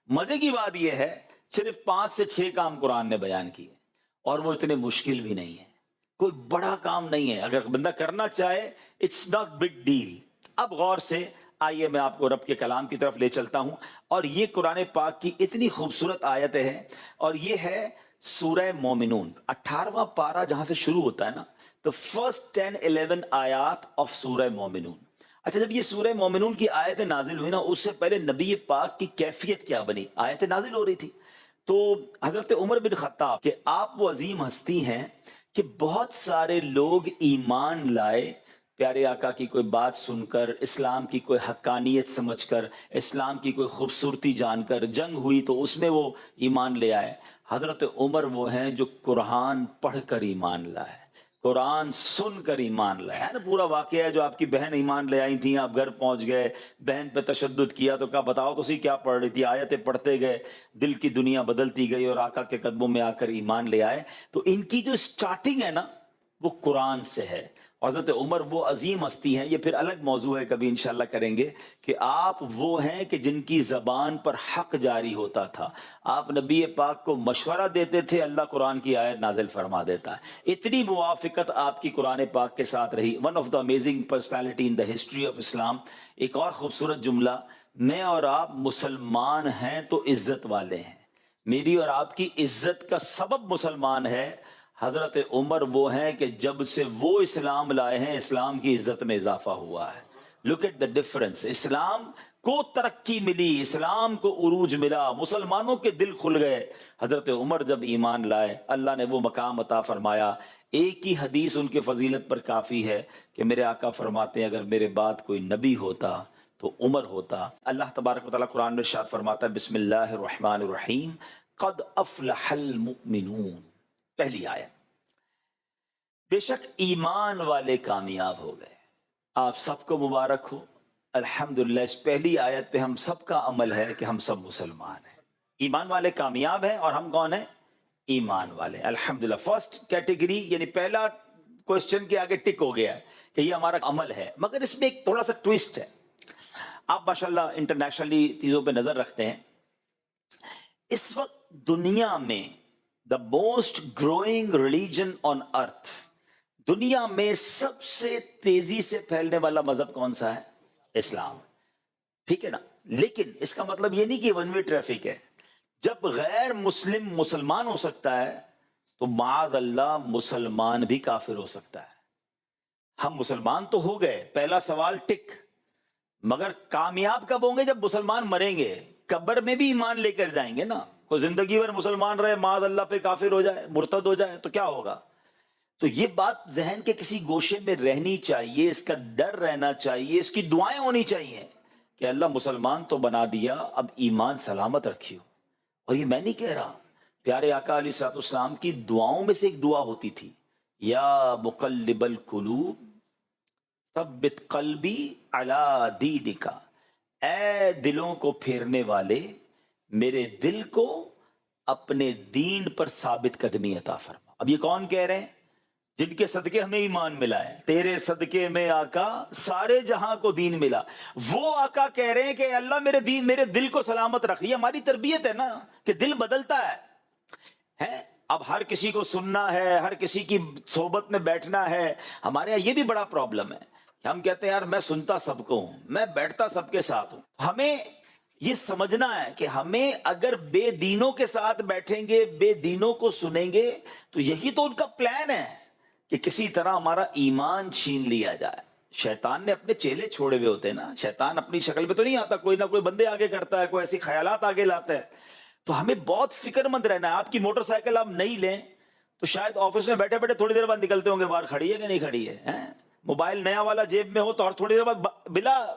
مزے کی بات یہ ہے صرف 5 سے 6 کام قرآن نے بیان کیے اور وہ اتنے مشکل بھی نہیں ہے، کوئی بڑا کام نہیں ہے. اگر بندہ کرنا چاہے اٹس ناٹ بگ ڈیل. اب غور سے آئیے میں آپ کو رب کے کلام کی طرف لے چلتا ہوں، اور یہ قرآن پاک کی اتنی خوبصورت آیتیں ہیں، اور یہ ہے سورہ مومنون 18واں پارہ جہاں سے شروع ہوتا ہے نا، تو فرسٹ 10-11 آیات آف سورہ مومنون. اچھا، جب یہ سورہ مومنون کی آیتیں نازل ہوئی نا، اس سے پہلے نبی پاک کی کیفیت کیا بنی؟ آیتیں نازل ہو رہی تھی تو حضرت عمر بن خطاب کہ آپ وہ عظیم ہستی ہیں کہ بہت سارے لوگ ایمان لائے پیارے آقا کی کوئی بات سن کر، اسلام کی کوئی حقانیت سمجھ کر، اسلام کی کوئی خوبصورتی جان کر. جنگ ہوئی تو اس میں وہ ایمان لے آئے. حضرت عمر وہ ہیں جو قرآن پڑھ کر ایمان لائے، قرآن سن کر ایمان لائے. ہے نا پورا واقعہ ہے، جو آپ کی بہن ایمان لے آئی تھیں، آپ گھر پہنچ گئے، بہن پہ تشدد کیا تو کہا بتاؤ تو سی کیا پڑھ رہی تھی، آیتیں پڑھتے گئے، دل کی دنیا بدلتی گئی اور آقا کے قدموں میں آ کر ایمان لے آئے. تو ان کی جو سٹارٹنگ ہے نا وہ قرآن سے ہے. حضرت عمر وہ عظیم ہستی ہیں، یہ پھر الگ موضوع ہے، کبھی انشاءاللہ کریں گے، کہ آپ وہ ہیں کہ جن کی زبان پر حق جاری ہوتا تھا. آپ نبی پاک کو مشورہ دیتے تھے، اللہ قرآن کی آیت نازل فرما دیتا ہے. اتنی موافقت آپ کی قرآن پاک کے ساتھ رہی. One of the amazing personality in the history of Islam. ایک اور خوبصورت جملہ، میں اور آپ مسلمان ہیں تو عزت والے ہیں. میری اور آپ کی عزت کا سبب مسلمان ہے. حضرت عمر وہ ہیں کہ جب سے وہ اسلام لائے ہیں، اسلام کی عزت میں اضافہ ہوا ہے. Look at the difference. اسلام کو ترقی ملی، اسلام کو عروج ملا، مسلمانوں کے دل کھل گئے. حضرت عمر جب ایمان لائے، اللہ نے وہ مقام عطا فرمایا. ایک ہی حدیث ان کے فضیلت پر کافی ہے کہ میرے آقا فرماتے ہیں اگر میرے بعد کوئی نبی ہوتا تو عمر ہوتا. اللہ تبارک و تعالیٰ قرآن میں ارشاد فرماتا ہے بسم اللہ الرحمن الرحیم قد افلح المؤمنون. پہلی آیت، بے شک ایمان والے کامیاب ہو گئے. آپ سب کو مبارک ہو. الحمدللہ اس پہلی آیت پہ ہم سب کا عمل ہے کہ ہم سب مسلمان ہیں. ایمان والے کامیاب ہیں، اور ہم کون ہیں؟ ایمان والے. الحمدللہ فرسٹ کیٹیگری، یعنی پہلا کوشچن کے آگے ٹک ہو گیا ہے کہ یہ ہمارا عمل ہے. مگر اس میں ایک تھوڑا سا ٹویسٹ ہے. آپ ماشاءاللہ انٹرنیشنلی چیزوں پہ نظر رکھتے ہیں. اس وقت دنیا میں the most growing religion on earth, دنیا میں سب سے تیزی سے پھیلنے والا مذہب کون سا ہے؟ اسلام. ٹھیک ہے نا؟ لیکن اس کا مطلب یہ نہیں کہ ون وے ٹریفک ہے. جب غیر مسلم مسلمان ہو سکتا ہے تو معاذ اللہ مسلمان بھی کافر ہو سکتا ہے. ہم مسلمان تو ہو گئے، پہلا سوال ٹک. مگر کامیاب کب ہوں گے؟ جب مسلمان مریں گے. قبر میں بھی ایمان لے کر جائیں گے نا. کوئی زندگی بھر مسلمان رہے، معاذ اللہ پہ کافر ہو جائے، مرتد ہو جائے تو کیا ہوگا؟ تو یہ بات ذہن کے کسی گوشے میں رہنی چاہیے، اس کا ڈر رہنا چاہیے، اس کی دعائیں ہونی چاہیے کہ اللہ مسلمان تو بنا دیا، اب ایمان سلامت رکھیو. اور یہ میں نہیں کہہ رہا، پیارے آقا علیہ الصلوۃ والسلام کی دعاؤں میں سے ایک دعا ہوتی تھی، یا مقلب القلوب ثبت قلبی علی دینک، اے دلوں کو پھیرنے والے میرے دل کو اپنے دین پر ثابت قدمی عطا فرما۔ اب یہ کون کہہ رہے ہیں؟ جن کے صدقے ہمیں ایمان ملا ہے، تیرے صدقے میں آقا سارے جہاں کو دین ملا، وہ آقا کہہ رہے ہیں کہ اے اللہ میرے دل کو سلامت رکھ۔ یہ ہماری تربیت ہے نا کہ دل بدلتا ہے۔ اب ہر کسی کو سننا ہے، ہر کسی کی صحبت میں بیٹھنا ہے۔ ہمارے یہاں یہ بھی بڑا پرابلم ہے کہ ہم کہتے ہیں یار میں سنتا سب کو ہوں، میں بیٹھتا سب کے ساتھ ہوں۔ ہمیں یہ سمجھنا ہے کہ ہمیں اگر بے دینوں کے ساتھ بیٹھیں گے، بے دینوں کو سنیں گے، تو یہی تو ان کا پلان ہے کہ کسی طرح ہمارا ایمان چھین لیا جائے۔ شیطان نے اپنے چیلے چھوڑے ہوئے ہوتے ہیں نا، شیطان اپنی شکل پہ تو نہیں آتا، کوئی نہ کوئی بندے آگے کرتا ہے، کوئی ایسی خیالات آگے لاتا ہے۔ تو ہمیں بہت فکر مند رہنا ہے۔ آپ کی موٹر سائیکل آپ نہیں لیں تو شاید آفس میں بیٹھے بیٹھے تھوڑی دیر بعد نکلتے ہوں گے باہر، کھڑی ہے کہ نہیں کھڑی ہے۔ موبائل نیا والا جیب میں ہو تو اور تھوڑی دیر بعد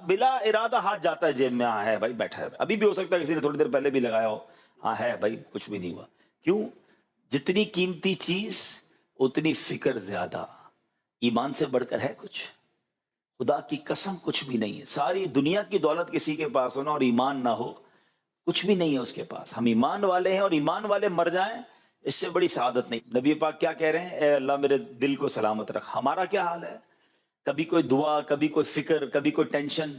بلا ارادہ ہاتھ جاتا ہے جیب میں، ہاں ہے بھائی بیٹھا ہے، ابھی بھی ہو سکتا ہے کسی نے تھوڑی دیر پہلے بھی لگایا ہو، ہاں ہے بھائی کچھ بھی نہیں ہوا۔ کیوں؟ جتنی قیمتی چیز اتنی فکر زیادہ۔ ایمان سے بڑھ کر ہے کچھ؟ خدا کی قسم کچھ بھی نہیں ہے۔ ساری دنیا کی دولت کسی کے پاس ہو نا اور ایمان نہ ہو، کچھ بھی نہیں ہے اس کے پاس۔ ہم ایمان والے ہیں اور ایمان والے مر جائیں، اس سے بڑی سعادت نہیں۔ نبی پاک کیا کہہ رہے ہیں؟ اے اللہ میرے دل کو سلامت رکھ۔ ہمارا کیا حال ہے؟ کبھی کوئی دعا، کبھی کوئی فکر، کبھی کوئی ٹینشن،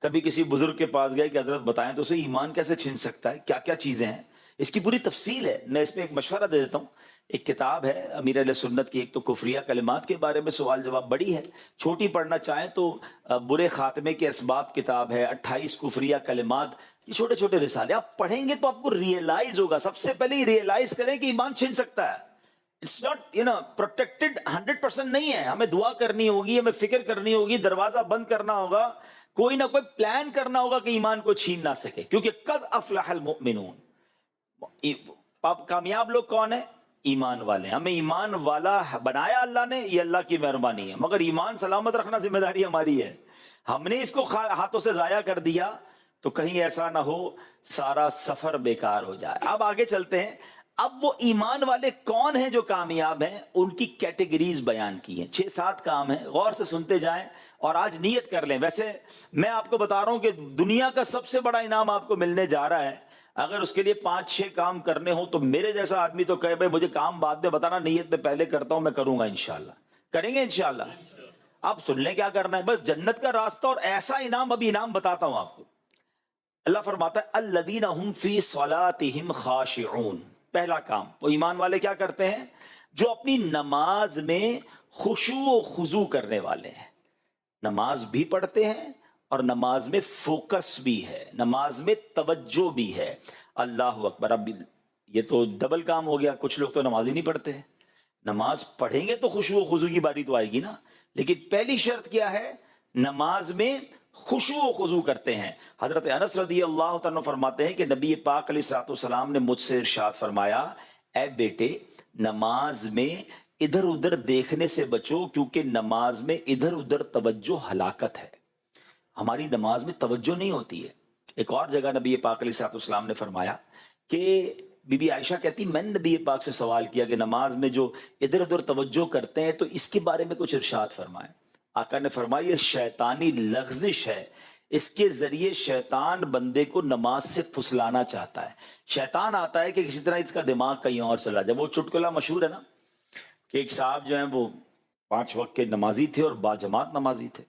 کبھی کسی بزرگ کے پاس گئے کہ حضرت بتائیں تو اسے ایمان کیسے چھن سکتا ہے، کیا کیا چیزیں ہیں، اس کی پوری تفصیل ہے۔ میں اس میں ایک مشورہ دے دیتا ہوں، ایک کتاب ہے امیر اہل سنت کی، ایک تو کفریہ کلمات کے بارے میں سوال جواب، بڑی ہے، چھوٹی پڑھنا چاہیں تو برے خاتمے کے اسباب کتاب ہے، 28 کفریہ کلمات، یہ چھوٹے چھوٹے رسالے آپ پڑھیں گے تو آپ کو ریئلائز ہوگا۔ سب سے پہلے یہ ریئلائز کریں کہ ایمان چھن سکتا ہے، اٹس ناٹ پروٹیکٹڈ 100% نہیں ہے۔ ہمیں دعا کرنی ہوگی، ہمیں فکر کرنی ہوگی، دروازہ بند کرنا ہوگا، کوئی نہ کوئی پلان کرنا ہوگا کہ ایمان کو چھین نہ سکے، کیونکہ قد افلح المؤمنون۔ کامیاب لوگ کون ہیں؟ ایمان والے۔ ہمیں ایمان والا بنایا اللہ نے، یہ اللہ کی مہربانی ہے، مگر ایمان سلامت رکھنا ذمہ داری ہماری ہے۔ ہم نے اس کو ہاتھوں سے ضائع کر دیا تو کہیں ایسا نہ ہو سارا سفر بیکار ہو جائے۔ اب آگے چلتے ہیں۔ اب وہ ایمان والے کون ہیں جو کامیاب ہیں؟ ان کی کیٹیگریز بیان کی ہیں، 6-7 کام ہیں، غور سے سنتے جائیں اور آج نیت کر لیں۔ ویسے میں آپ کو بتا رہا ہوں کہ دنیا کا سب سے بڑا انعام آپ کو ملنے جا رہا ہے، اگر اس کے لیے 5-6 کام کرنے ہوں تو میرے جیسا آدمی تو کہے بھائی مجھے کام بعد میں بتانا، نیت میں پہلے کرتا ہوں، میں کروں گا انشاءاللہ۔ کریں گے انشاءاللہ؟ آپ سن لیں کیا کرنا ہے، بس جنت کا راستہ اور ایسا انعام، ابھی انعام بتاتا ہوں آپ کو۔ اللہ فرماتا ہے الذین هم فی صلاتہم خاشعون۔ پہلا کام، وہ ایمان والے کیا کرتے ہیں؟ جو اپنی نماز میں خشوع و خضوع کرنے والے ہیں، نماز بھی پڑھتے ہیں اور نماز میں فوکس بھی ہے، نماز میں توجہ بھی ہے۔ اللہ اکبر۔ اب یہ تو ڈبل کام ہو گیا، کچھ لوگ تو نماز ہی نہیں پڑھتے ہیں۔ نماز پڑھیں گے تو خشوع و خضوع کی باری تو آئے گی نا، لیکن پہلی شرط کیا ہے؟ نماز میں خشوع و خضوع کرتے ہیں۔ حضرت انس رضی اللہ تعالیٰ فرماتے ہیں کہ نبی پاک علیہ الصلوۃ والسلام نے مجھ سے ارشاد فرمایا، اے بیٹے نماز میں ادھر ادھر دیکھنے سے بچو، کیونکہ نماز میں ادھر ادھر توجہ ہلاکت ہے۔ ہماری نماز میں توجہ نہیں ہوتی ہے۔ ایک اور جگہ نبی پاک علیہ الصلوۃ والسلام نے فرمایا کہ بی بی عائشہ کہتی میں نے نبی پاک سے سوال کیا کہ نماز میں جو ادھر ادھر توجہ کرتے ہیں تو اس کے بارے میں کچھ ارشاد فرمائے۔ آقا نے فرمایا یہ شیطانی لغزش ہے، اس کے ذریعے شیطان بندے کو نماز سے پھسلانا چاہتا ہے۔ شیطان آتا ہے کہ کسی طرح اس کا دماغ کہیں اور چلا جائے۔ وہ چٹکلا مشہور ہے نا کہ ایک صاحب جو ہیں وہ 5 وقت کے نمازی تھے اور باجماعت نمازی تھے،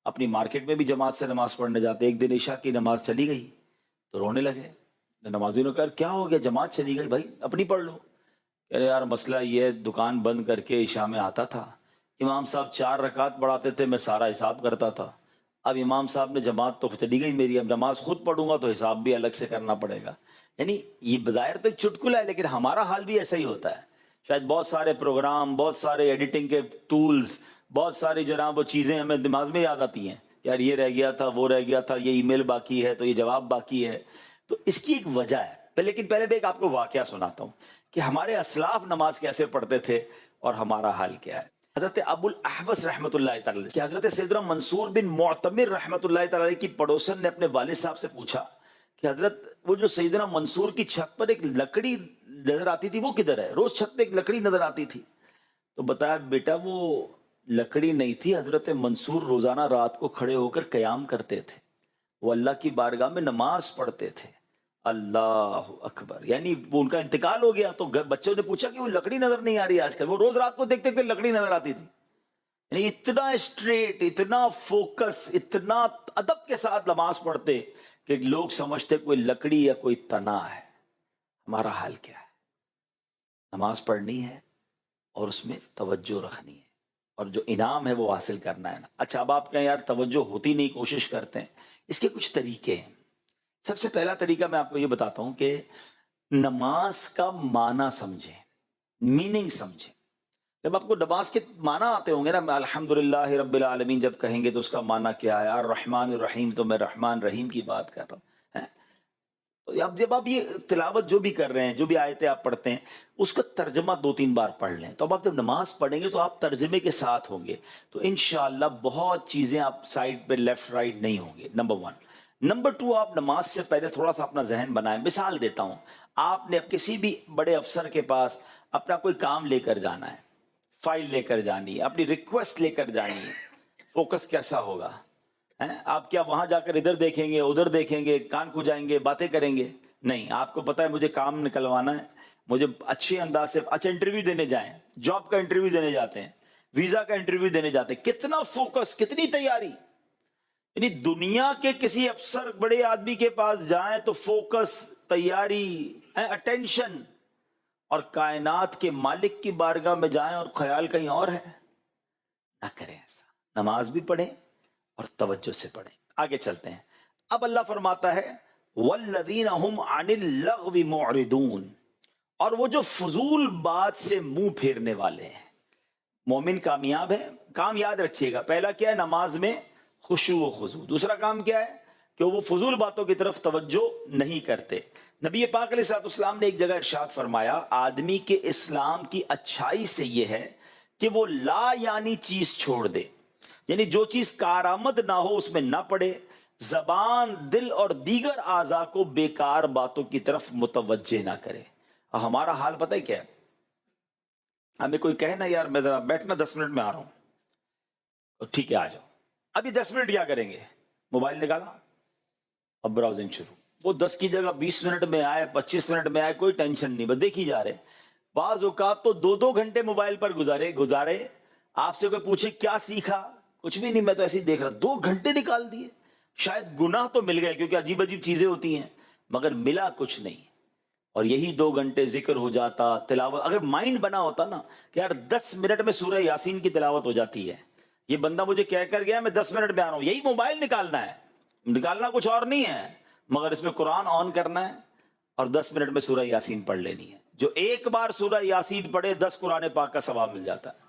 اپنی مارکیٹ میں بھی جماعت سے نماز پڑھنے جاتے۔ ایک دن عشاء کی نماز چلی گئی تو رونے لگے۔ نمازیوں نے کہا کیا ہو گیا، جماعت چلی گئی، بھائی اپنی پڑھ لو۔ کہہ رہے یار مسئلہ یہ، دکان بند کر کے عشاء میں آتا تھا، امام صاحب 4 رکعت پڑھاتے تھے، میں سارا حساب کرتا تھا، اب امام صاحب نے جماعت تو چلی گئی میری، اب نماز خود پڑھوں گا تو حساب بھی الگ سے کرنا پڑے گا۔ یعنی یہ بظاہر تو ایک چٹکلا ہے، لیکن ہمارا حال بھی ایسا ہی ہوتا ہے۔ شاید بہت سارے پروگرام، بہت سارے ایڈیٹنگ کے ٹولز، بہت ساری جناب وہ چیزیں ہمیں دماغ میں یاد آتی ہیں، یار یہ رہ گیا تھا، وہ رہ گیا تھا، یہ ای میل باقی ہے تو یہ جواب باقی ہے۔ تو اس کی ایک وجہ ہے، لیکن پہلے میں ایک آپ کو واقعہ سناتا ہوں کہ ہمارے اسلاف نماز کیسے پڑھتے تھے اور ہمارا حال کیا ہے۔ حضرت ابو الاحوص رحمۃ اللہ تعالی کہ حضرت سیدنا منصور بن معتمر رحمۃ اللہ تعالی کی پڑوسن نے اپنے والد صاحب سے پوچھا کہ حضرت وہ جو سیدنا منصور کی چھت پر ایک لکڑی نظر آتی تھی وہ کدھر ہے؟ روز چھت پہ ایک لکڑی نظر آتی تھی۔ تو بتایا بیٹا وہ لکڑی نہیں تھی. حضرت منصور روزانہ رات کو کھڑے ہو کر قیام کرتے تھے, وہ اللہ کی بارگاہ میں نماز پڑھتے تھے. اللہ اکبر. یعنی وہ ان کا انتقال ہو گیا تو بچوں نے پوچھا کہ وہ لکڑی نظر نہیں آ رہی آج کل, وہ روز رات کو دیکھتے تھے لکڑی نظر آتی تھی. یعنی اتنا اسٹریٹ, اتنا فوکس, اتنا ادب کے ساتھ نماز پڑھتے کہ لوگ سمجھتے کوئی لکڑی یا کوئی تنا ہے. ہمارا حال کیا ہے؟ نماز پڑھنی ہے اور اس میں توجہ رکھنی ہے, اور جو انعام ہے وہ حاصل کرنا ہے نا. اچھا اب آپ کہیں یار توجہ ہوتی نہیں, کوشش کرتے ہیں. اس کے کچھ طریقے ہیں. سب سے پہلا طریقہ میں آپ کو یہ بتاتا ہوں کہ نماز کا معنی سمجھیں, میننگ سمجھیں. جب آپ کو نماز کے معنی آتے ہوں گے نا, الحمدللہ رب العالمین جب کہیں گے تو اس کا معنی کیا ہے, الرحمن الرحیم, تو میں رحمان رحیم کی بات کر رہا ہوں. تو اب جب آپ یہ تلاوت جو بھی کر رہے ہیں, جو بھی آیتیں آپ پڑھتے ہیں, اس کا ترجمہ 2-3 بار پڑھ لیں. تو اب آپ جب نماز پڑھیں گے تو آپ ترجمے کے ساتھ ہوں گے, تو انشاءاللہ بہت چیزیں آپ سائڈ پہ لیفٹ رائٹ نہیں ہوں گے. نمبر 1. نمبر 2, آپ نماز سے پہلے تھوڑا سا اپنا ذہن بنائیں. مثال دیتا ہوں, آپ نے کسی بھی بڑے افسر کے پاس اپنا کوئی کام لے کر جانا ہے, فائل لے کر جانی ہے, اپنی ریکویسٹ لے کر جانی ہے. فوکس کیسا ہوگا؟ آپ کیا وہاں جا کر ادھر دیکھیں گے, ادھر دیکھیں گے, کان کھجائیں گے, باتیں کریں گے؟ نہیں, آپ کو پتا ہے مجھے کام نکلوانا ہے, مجھے اچھے انداز سے. اچھا انٹرویو دینے جائیں, جاب کا انٹرویو دینے جاتے ہیں, ویزا کا انٹرویو دینے جاتے ہیں, کتنا فوکس, کتنی تیاری. یعنی دنیا کے کسی افسر بڑے آدمی کے پاس جائیں تو فوکس, تیاری, اٹینشن. اور کائنات کے مالک کی بارگاہ میں جائیں اور خیال کہیں اور ہے. نہ کریں ایسا. نماز بھی پڑھیں اور توجہ سے پڑھیں. آگے چلتے ہیں. اب اللہ فرماتا ہے والذین هم عن اللغو معرضون, اور وہ جو فضول بات سے منہ پھیرنے والے ہیں. مومن کامیاب ہے. کام یاد رکھیے گا, پہلا کیا ہے, نماز میں خشوع و خضوع. دوسرا کام کیا ہے کہ وہ فضول باتوں کی طرف توجہ نہیں کرتے. نبی پاک علیہ الصلوۃ والسلام نے ایک جگہ ارشاد فرمایا, آدمی کے اسلام کی اچھائی سے یہ ہے کہ وہ لا یعنی چیز چھوڑ دے, یعنی جو چیز کارآمد نہ ہو اس میں نہ پڑے, زبان, دل اور دیگر اعضاء کو بیکار باتوں کی طرف متوجہ نہ کرے. اور ہمارا حال پتہ ہے کیا ہے, ہمیں کوئی کہے نا یار میں ذرا بیٹھنا 10 منٹ میں آ رہا ہوں, ٹھیک ہے آ جاؤ. ابھی 10 منٹ کیا کریں گے, موبائل نکالا اب براؤزنگ شروع. وہ 10 کی جگہ 20 منٹ میں آئے, 25 منٹ میں آئے, کوئی ٹینشن نہیں, بس دیکھ ہی جا رہے. بعض اوقات تو 2-2 گھنٹے موبائل پر گزارے. آپ سے کوئی پوچھے کیا سیکھا, کچھ بھی نہیں, میں تو ایسے ہی دیکھ رہا. 2 گھنٹے نکال دیے. شاید گناہ تو مل گئے کیونکہ عجیب عجیب چیزیں ہوتی ہیں, مگر ملا کچھ نہیں. اور یہی 2 گھنٹے ذکر ہو جاتا, تلاوت. اگر مائنڈ بنا ہوتا نا کہ یار 10 منٹ میں سورہ یاسین کی تلاوت ہو جاتی ہے, یہ بندہ مجھے کہہ کر گیا میں 10 منٹ میں آ رہا ہوں, یہی موبائل نکالنا ہے, نکالنا کچھ اور نہیں ہے, مگر اس میں قرآن آن کرنا ہے اور 10 منٹ میں سورہ یاسین پڑھ لینی ہے. جو ایک بار سورہ یاسین پڑھے 10 قرآن پاک کا ثواب مل جاتا ہے.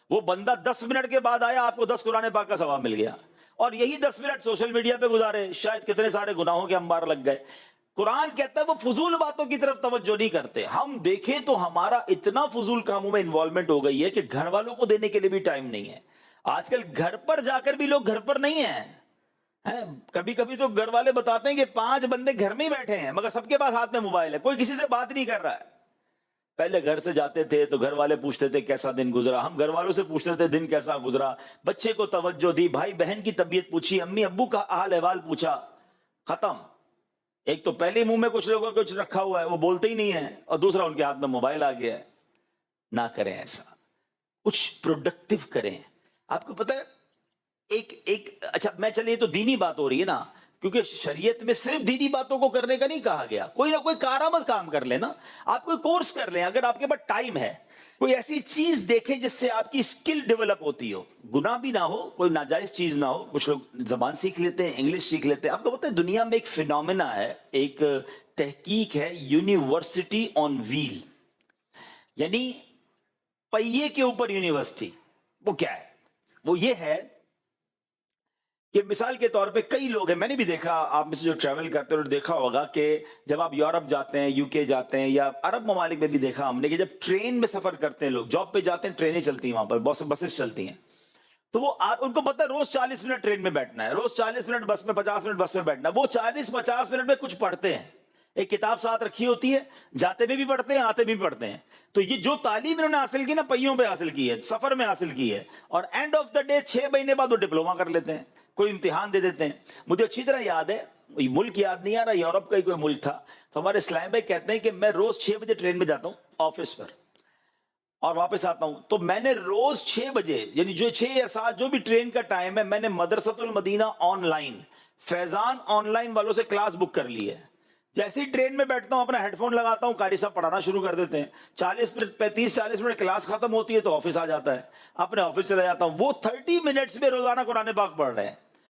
وہ بندہ 10 منٹ کے بعد آیا, آپ کو 10 قرآن پاک کا ثواب مل گیا. اور یہی 10 منٹ سوشل میڈیا پہ گزارے, شاید کتنے سارے گناہوں کے انبار لگ گئے. قرآن کہتا ہے وہ فضول باتوں کی طرف توجہ نہیں کرتے. ہم دیکھیں تو ہمارا اتنا فضول کاموں میں انوالومنٹ ہو گئی ہے کہ گھر والوں کو دینے کے لیے بھی ٹائم نہیں ہے. آج کل گھر پر جا کر بھی لوگ گھر پر نہیں ہیں. کبھی کبھی تو گھر والے بتاتے ہیں کہ 5 بندے گھر میں ہی بیٹھے ہیں مگر سب کے پاس ہاتھ میں موبائل ہے, کوئی کسی سے بات نہیں کر رہا ہے. پہلے گھر سے جاتے تھے تو گھر والے پوچھتے تھے کیسا دن گزرا, ہم گھر والوں سے پوچھتے تھے دن کیسا گزرا, بچے کو توجہ دی, بھائی بہن کی طبیعت پوچھی, امی ابو کا حال احوال پوچھا, ختم. ایک تو پہلے منہ میں کچھ لوگوں کو کچھ رکھا ہوا ہے, وہ بولتے ہی نہیں ہیں, اور دوسرا ان کے ہاتھ میں موبائل آ گیا ہے. نہ کریں ایسا, کچھ پروڈکٹیو کریں. آپ کو پتہ ہے اچھا میں چلیے تو دینی بات ہو رہی ہے نا, کیونکہ شریعت میں صرف دینی باتوں کو کرنے کا نہیں کہا گیا. کوئی نہ کوئی کارآمد کام کر لینا, آپ کوئی کورس کر لیں, اگر آپ کے پاس ٹائم ہے کوئی ایسی چیز دیکھیں جس سے آپ کی اسکل ڈیولپ ہوتی ہو, گناہ بھی نہ ہو, کوئی ناجائز چیز نہ ہو. کچھ لوگ زبان سیکھ لیتے ہیں, انگلش سیکھ لیتے ہیں. آپ کو پتہ ہے دنیا میں ایک فینومینا ہے, ایک تحقیق ہے, یونیورسٹی آن ویل, یعنی پہیے کے اوپر یونیورسٹی. وہ کیا ہے؟ وہ یہ ہے کہ مثال کے طور پہ کئی لوگ ہیں, میں نے بھی دیکھا, آپ میں سے جو ٹریول کرتے ہیں دیکھا ہوگا کہ جب آپ یورپ جاتے ہیں, یو کے جاتے ہیں, یا عرب ممالک میں بھی دیکھا ہم نے کہ جب ٹرین میں سفر کرتے ہیں لوگ, جاب پہ جاتے ہیں, ٹرینیں چلتی ہیں وہاں پر, بسیں چلتی ہیں, تو وہ ان کو پتہ ہے روز 40 منٹ ٹرین میں بیٹھنا ہے, روز 40 منٹ بس میں, 50 منٹ بس میں بیٹھنا ہے. وہ 40-50 منٹ میں کچھ پڑھتے ہیں, ایک کتاب ساتھ رکھی ہوتی ہے, جاتے بھی پڑھتے ہیں, آتے بھی پڑھتے ہیں. تو یہ جو تعلیم انہوں نے حاصل کی نا, پہیوں پہ حاصل کی ہے, سفر میں حاصل کی ہے, اور اینڈ آف دا ڈے 6 مہینے بعد وہ ڈپلوما کر لیتے ہیں, کوئی امتحان دے دیتے ہیں. مجھے اچھی طرح یاد ہے, ملک یاد نہیں آ رہا, یورپ کا ہی کوئی ملک تھا, تو ہمارے اسلام بھائی کہتے ہیں کہ میں روز 6 بجے ٹرین میں جاتا ہوں آفس پر اور واپس آتا ہوں, تو میں نے روز 6 بجے, یعنی جو 6 یا 7 جو بھی ٹرین کا ٹائم ہے, میں نے مدرسۃ المدینہ on line, Faizan on line والوں سے کلاس بک کر لی ہے. جیسے ہی ٹرین میں بیٹھتا ہوں اپنا ہیڈ فون لگاتا ہوں, قاری صاحب پڑھانا شروع کر دیتے ہیں, 40 منٹ کلاس ختم ہوتی ہے تو آفس آ جاتا ہے, اپنے آفس چلا جاتا ہوں. وہ 30 منٹس میں روزانہ قرآن پاک پڑھ رہے ہیں.